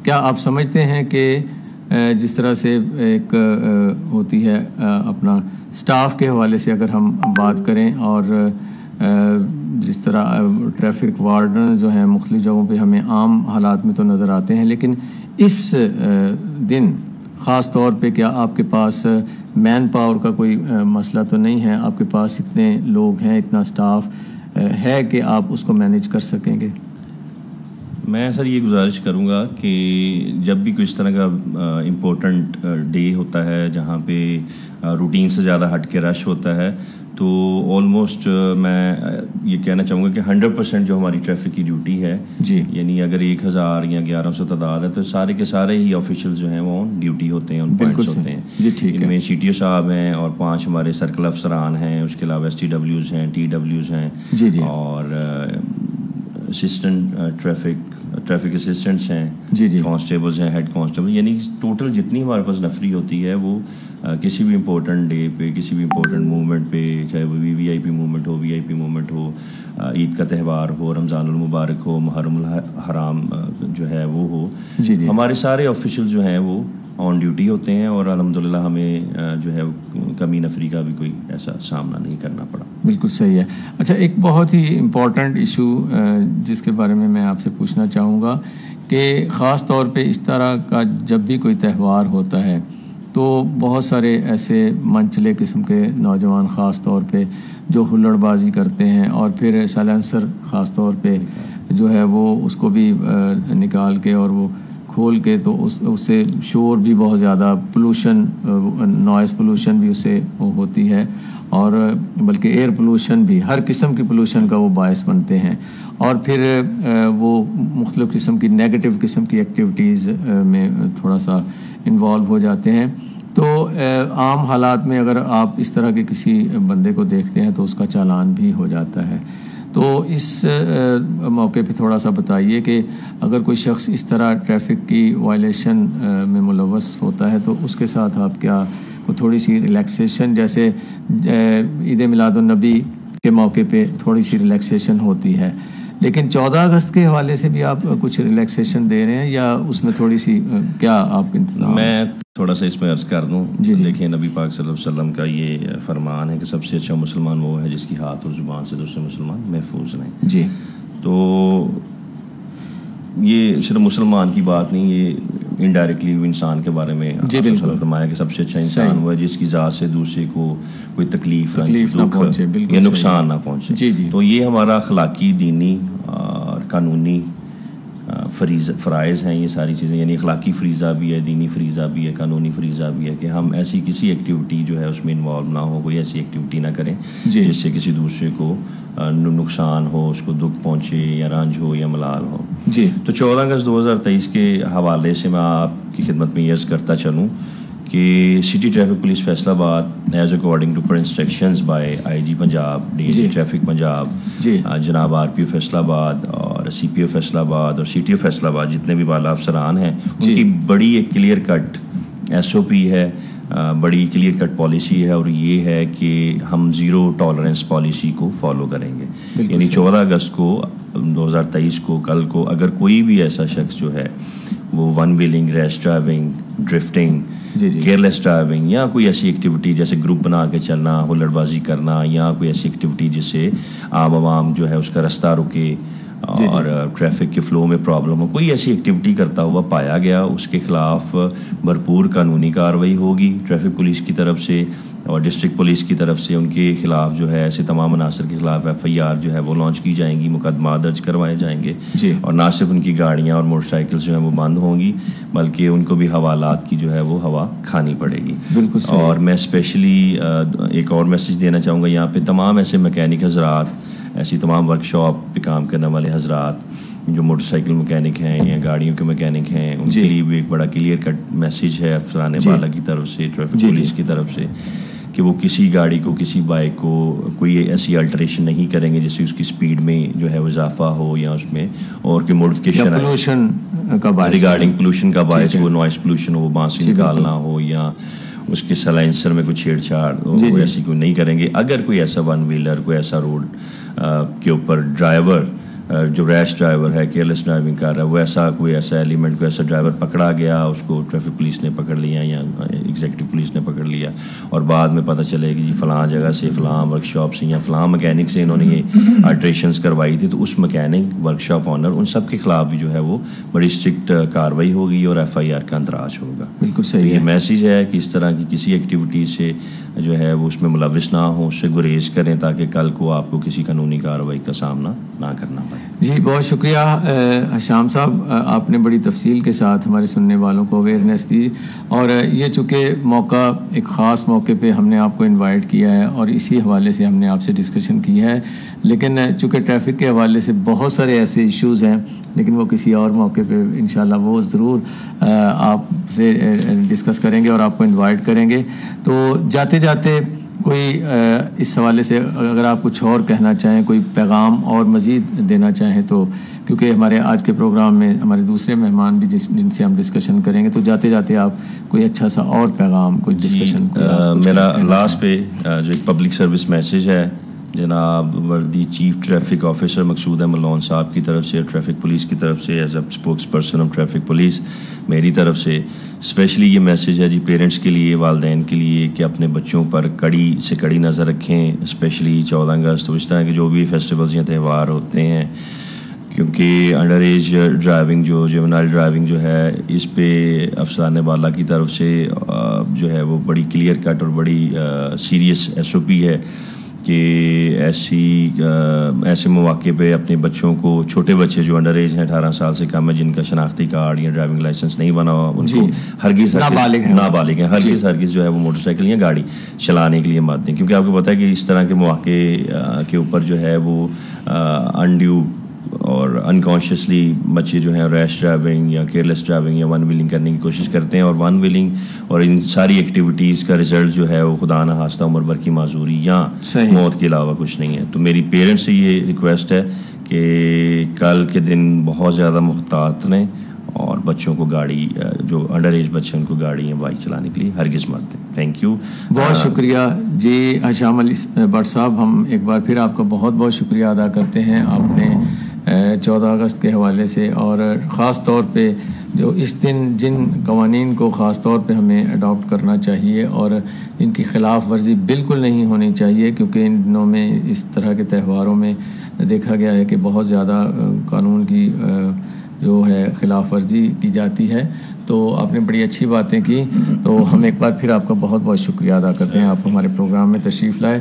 کیا آپ سمجھتے ہیں کہ جس طرح سے ایک ہوتی ہے اپنا سٹاف کے حوالے سے اگر ہم بات کریں، اور جس طرح ٹریفک وارڈن جو ہیں مختلف جگہوں پہ ہمیں عام حالات میں تو نظر آتے ہیں، لیکن اس دن خاص طور پہ کیا آپ کے پاس مین پاور کا کوئی مسئلہ تو نہیں ہے؟ آپ کے پاس اتنے لوگ ہیں، اتنا سٹاف ہے کہ آپ اس کو مینیج کر سکیں گے؟ میں سر یہ گزارش کروں گا کہ جب بھی کوئی اس طرح کا امپورٹنٹ ڈے ہوتا ہے جہاں پہ روٹین سے زیادہ ہٹ کے رش ہوتا ہے، تو آلموسٹ میں یہ کہنا چاہوں گا کہ 100% جو ہماری ٹریفک کی ڈیوٹی ہے، جی، یعنی اگر 1000 یا 1100 تعداد ہے تو سارے کے سارے ہی آفیشیل جو ہیں وہ آن ڈیوٹی ہوتے ہیں، ان پوائنٹس ہوتے ہیں. جی ٹھیک ہے. ان میں CTO صاحب ہیں اور 5 ہمارے سرکل افسران ہیں، اس کے علاوہ STWs ہیں، TWs ہیں، جی جی، اور اسسٹنٹ ٹریفک اسسٹنٹس ہیں، جی جی، کانسٹیبلز ہیں، ہیڈ کانسٹیبل، یعنی ٹوٹل جتنی ہمارے پاس نفری ہوتی ہے وہ کسی بھی امپورٹنٹ ڈے پہ، کسی بھی امپورٹنٹ موومنٹ پہ، چاہے وہ VIP موومنٹ ہو، VIP موومنٹ ہو، عید کا تہوار ہو، رمضان المبارک ہو، محرم الحرام جو ہے وہ ہو، جی جی، ہمارے سارے آفیشیل جو ہیں وہ آن ڈیوٹی ہوتے ہیں، اور الحمدللہ ہمیں جو ہے کمی نفری کا بھی کوئی ایسا سامنا نہیں کرنا پڑا. بالکل صحیح ہے. اچھا، ایک بہت ہی امپورٹنٹ ایشو جس کے بارے میں آپ سے پوچھنا چاہوں گا کہ خاص طور پہ اس طرح کا جب بھی کوئی تہوار ہوتا ہے تو بہت سارے ایسے منچلے قسم کے نوجوان خاص طور پہ جو ہلڑ بازی کرتے ہیں، اور پھر سائلنسر خاص طور پہ جو ہے وہ اس کو بھی نکال کے اور وہ کھول کے، تو اس سے شور بھی بہت زیادہ، پولوشن، نوائز پولوشن بھی اس سے ہوتی ہے، اور بلکہ ایئر پولوشن بھی، ہر قسم کی پولوشن کا وہ باعث بنتے ہیں، اور پھر وہ مختلف قسم کی نیگیٹو قسم کی ایکٹیویٹیز میں تھوڑا سا انوالو ہو جاتے ہیں. تو عام حالات میں اگر آپ اس طرح کے کسی بندے کو دیکھتے ہیں تو اس کا چالان بھی ہو جاتا ہے. تو اس موقع پہ تھوڑا سا بتائیے کہ اگر کوئی شخص اس طرح ٹریفک کی وائلیشن میں ملوث ہوتا ہے تو اس کے ساتھ آپ کیا تھوڑی سی ریلیکسیشن، جیسے عید میلاد النبی کے موقع پہ تھوڑی سی ریلیکسیشن ہوتی ہے، لیکن 14 اگست کے حوالے سے بھی آپ کچھ ریلیکسیشن دے رہے ہیں، یا اس میں تھوڑی سی کیا آپ انتظام؟ میں تھوڑا سا اس میں عرض کر دوں. جی جی. دیکھیں، نبی پاک صلی اللہ علیہ وسلم کا یہ فرمان ہے کہ سب سے اچھا مسلمان وہ ہے جس کی ہاتھ اور زبان سے دوسرے مسلمان محفوظ رہیں. جی. تو یہ صرف مسلمان کی بات نہیں، یہ انڈائریکٹلی انسان کے بارے میں فرمایا کہ سب سے اچھا انسان وہ ہے جس کی ذات سے دوسرے کو کوئی تکلیف نہ پہنچے یا نقصان نہ پہنچے. جی جی. تو یہ ہمارا اخلاقی، دینی اور قانونی فرائض ہیں یہ ساری چیزیں، یعنی اخلاقی فریضہ بھی ہے، دینی فریضہ بھی ہے، قانونی فریضہ بھی ہے کہ ہم ایسی کسی ایکٹیویٹی جو ہے اس میں انوالو نہ ہو، کوئی ایسی ایکٹیویٹی نہ کریں جس سے کسی دوسرے کو نقصان ہو، اس کو دکھ پہنچے یا رنج ہو یا ملال ہو. جی. تو 14 اگست 2023 کے حوالے سے میں آپ کی خدمت میں یہ عرض کرتا چلوں کہ city traffic police Faisalabad as according to per instructions by IG Punjab, DG traffic Punjab, جناب RPO فیصل آباد اور CPO فیصل آباد اور CTO فیصل آباد، جتنے بھی بالا افسران ہیں، ان کی بڑی ایک کلیئر کٹ SOP ہے، بڑی کلیئر کٹ پالیسی ہے، اور یہ ہے کہ ہم زیرو ٹالرنس پالیسی کو فالو کریں گے. یعنی 14 اگست کو 2023 کو، کل کو، اگر کوئی بھی ایسا شخص جو ہے وہ ون ویلنگ، ریش ڈرائیونگ، ڈرفٹنگ، کیئرلیس ڈرائیونگ، یا کوئی ایسی ایکٹیویٹی جیسے گروپ بنا کے چلنا، ہلڑ بازی کرنا، یا کوئی ایسی ایکٹیویٹی جس سے عام عوام جو ہے اس کا رستہ رکے اور ٹریفک کے فلو میں پرابلم ہو، کوئی ایسی ایکٹیویٹی کرتا ہوا پایا گیا، اس کے خلاف بھرپور قانونی کارروائی ہوگی ٹریفک پولیس کی طرف سے اور ڈسٹرکٹ پولیس کی طرف سے. ان کے خلاف جو ہے ایسے تمام عناصر کے خلاف FIR جو ہے وہ لانچ کی جائیں گی، مقدمات درج کروائے جائیں گے، اور نہ صرف ان کی گاڑیاں اور موٹر سائیکلز جو ہیں وہ بند ہوں گی بلکہ ان کو بھی حوالات کی جو ہے وہ ہوا کھانی پڑے گی. اور میں اسپیشلی ایک اور میسج دینا چاہوں گا یہاں پہ تمام ایسے میکینک حضرات، ایسی تمام ورک شاپ پہ کام کرنے والے حضرات جو موٹر سائیکل میکینک ہیں یا گاڑیوں کے میکینک ہیں، ان کے لیے بھی ایک بڑا کلیئر کٹ میسیج ہے افسران بالا کی طرف سے، ٹریفک پولیس کی طرف سے، کہ وہ کسی گاڑی کو، کسی بائک کو کوئی ایسی الٹریشن نہیں کریں گے جس سے اس کی سپیڈ میں جو ہے وہ اضافہ ہو یا اس میں اور کوئی موڈیفکیشن ریگارڈنگ پولوشن کا باعث وہ نوائز پولوشن ہو، وہ بانس نکالنا ہو یا اس کے سلائنسر میں کوئی چھیڑ چھاڑ وہ ایسی کوئی نہیں کریں گے. اگر کوئی ایسا ون ویلر، کوئی ایسا روڈ کے اوپر ڈرائیور جو ریش ڈرائیور ہے، کیئرلیس ڈرائیونگ کر رہا ہے، وہ کوئی ایسا ایلیمنٹ، کوئی ایسا ڈرائیور پکڑا گیا، اس کو ٹریفک پولیس نے پکڑ لیا یا ایگزیکٹو پولیس نے پکڑ لیا، اور بعد میں پتہ چلے کہ جی فلاں جگہ سے، فلاں ورک شاپ سے یا فلاں مکینک سے انہوں نے یہ الٹریشنز کروائی تھی، تو اس مکینک، ورک شاپ آنر، ان سب کے خلاف بھی جو ہے وہ بڑی اسٹرکٹ کارروائی ہوگی اور FIR کا اندراج ہوگا. بالکل صحیح. یہ میسیج ہے کہ اس طرح کی کسی ایکٹیویٹی سے جو ہے وہ اس میں ملوث نہ ہوں، اس سے گریز کریں تاکہ کل کو آپ کو کسی قانونی کارروائی کا سامنا نہ کرنا پڑے. جی بہت شکریہ حشام صاحب، آپ نے بڑی تفصیل کے ساتھ ہمارے سننے والوں کو اویئرنیس دی، اور یہ چونکہ موقع ایک خاص موقع پہ ہم نے آپ کو انوائٹ کیا ہے اور اسی حوالے سے ہم نے آپ سے ڈسکشن کی ہے، لیکن چونکہ ٹریفک کے حوالے سے بہت سارے ایسے ایشوز ہیں، لیکن وہ کسی اور موقع پہ انشاءاللہ وہ ضرور آپ سے ڈسکس کریں گے اور آپ کو انوائٹ کریں گے. تو جاتے جاتے کوئی اس حوالے سے اگر آپ کچھ اور کہنا چاہیں، کوئی پیغام اور مزید دینا چاہیں تو، کیونکہ ہمارے آج کے پروگرام میں ہمارے دوسرے مہمان بھی جن سے ہم ڈسکشن کریں گے، تو جاتے جاتے آپ کوئی اچھا سا اور پیغام، کوئی ڈسکشن. میرا لاسٹ پہ جو ایک پبلک سروس میسیج ہے جناب وردی چیف ٹریفک آفیسر مقصود احمد لون صاحب کی طرف سے، ٹریفک پولیس کی طرف سے، as a spokes person of traffic police میری طرف سے اسپیشلی یہ میسیج ہے جی پیرنٹس کے لیے، والدین کے لیے، کہ اپنے بچوں پر کڑی نظر رکھیں، اسپیشلی 14 اگست اس طرح کے جو بھی فیسٹیولز یا تہوار ہوتے ہیں، کیونکہ under age driving, juvenile driving جو ہے، اس پہ افسران بالا کی طرف سے جو ہے وہ بڑی کلیئر کٹ اور بڑی سیریس SOP ہے کہ ایسے مواقع پہ اپنے بچوں کو، چھوٹے بچے جو انڈر ایج ہیں، 18 سال سے کم ہے، جن کا شناختی کارڈ یا ڈرائیونگ لائسنس نہیں بنا ہوا، ان کو ہرگز نابالغ ہیں، ہرگز جو ہے وہ موٹر سائیکل یا گاڑی چلانے کے لیے مت دیں، کیونکہ آپ کو پتہ ہے کہ اس طرح کے مواقع کے اوپر جو ہے وہ انڈیو اور انکانشیسلی بچے جو ہیں ریش ڈرائیونگ یا کیئرلیس ڈرائیونگ یا ون ویلنگ کرنے کی کوشش کرتے ہیں، اور ون ویلنگ اور ان ساری ایکٹیویٹیز کا رزلٹ جو ہے وہ خدا نہ خواستہ عمر بھر کی معذوری یا موت کے علاوہ کچھ نہیں ہے. تو میری پیرنٹس سے یہ ریکویسٹ ہے کہ کل کے دن بہت زیادہ محتاط رہیں اور بچوں کو گاڑی، جو انڈر ایج بچے ان کو گاڑی یا بائک چلانے کے لیے ہرگز مت دیں. تھینک یو، بہت شکریہ. جی حشام علی بٹ صاحب، ہم ایک بار پھر آپ کا بہت بہت شکریہ ادا کرتے ہیں. آپ نے 14 اگست کے حوالے سے، اور خاص طور پہ جو اس دن جن قوانین کو خاص طور پہ ہمیں اڈاپٹ کرنا چاہیے اور ان کی خلاف ورزی بالکل نہیں ہونی چاہیے، کیونکہ ان دنوں میں اس طرح کے تہواروں میں دیکھا گیا ہے کہ بہت زیادہ قانون کی جو ہے خلاف ورزی کی جاتی ہے. تو آپ نے بڑی اچھی باتیں کی، تو ہم ایک بار پھر آپ کا بہت بہت شکریہ ادا کرتے ہیں. آپ ہمارے پروگرام میں تشریف لائے.